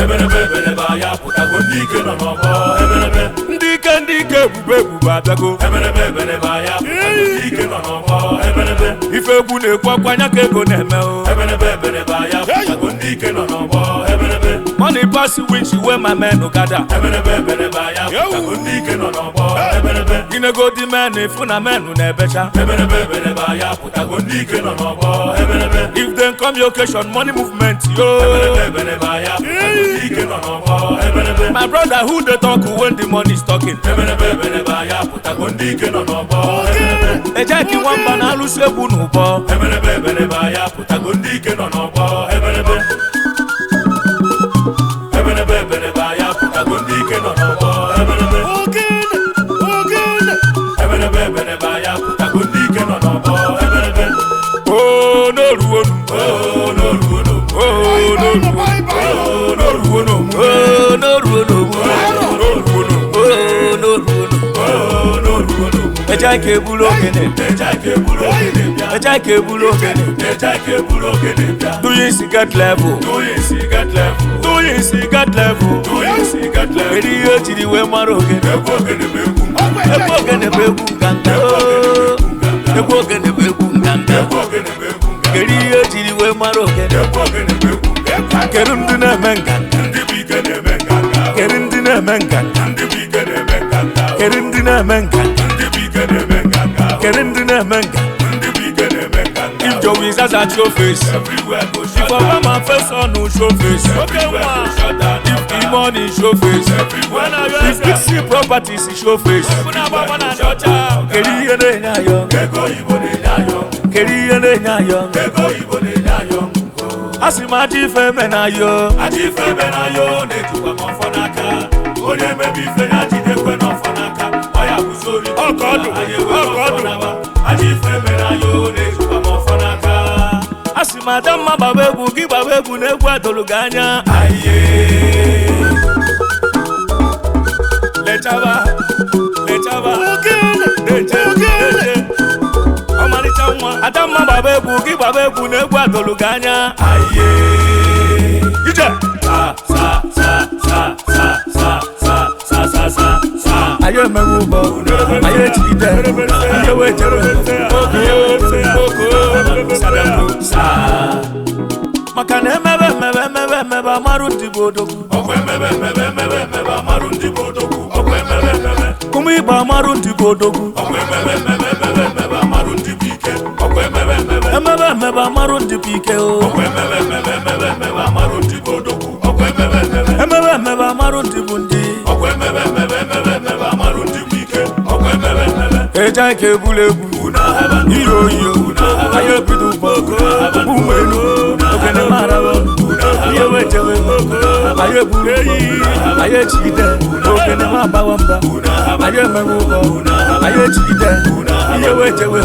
Ebelebe baya putago ndike no nobo ebelebe ndike ebube abịago ebelebe baya putago ndike no nobo ebelebe ife egwu na-ekwu akwanya ka ego na-eme o ebelebe baya putago ndike no nobo ebelebe money pass which way my men no gather ebelebe baya putago ndike no nobo ebelebe inego di men ifu na men na ebecha ebelebe baya putago ndike no nobo ebelebe if them come your occasion money movement yo ebelebe baya my brother who they talk when the money is talking ejeki wamba na alusi egwu n'ụbọ oh no ruonu Ejake bulo kene do you see get level eri yo chiri we maro kene eri yo chiri we maro kene kerundina menga kerundina menga if Joey Zaza show face everywhere go shut down. If my face on no show face everywhere go shut down. If the money show face everywhere go shut down. If big C properties show face keriye ne nyayo kego ibo ne nyayo asima jife menayo ne tuwa monfonaka onye mebi fe na jide kwe no fonaka oya kuzori okodu ajife menayo ne tuwa monfonaka asima damma babegu gi babegu ne gwa doluganya aye letaba adamma babegu gi babegu ne gwa doluganya aye ije ayo merubo ayo chide ayo wejero makane mebe amaru ndibodogu mebe amaru ndibodogu kumi ba amaru ndibodogu mebe amaru ndibike mebe amaru ndibike o mebe amaru ndibodogu mebe amaru ndibundi ejake bulebu iyo ayo bidu boko umenu okene marawo iyo wejewe ayo buleyi ayo chide okene mabawamba ayo memugo ayo chide iyo wejewe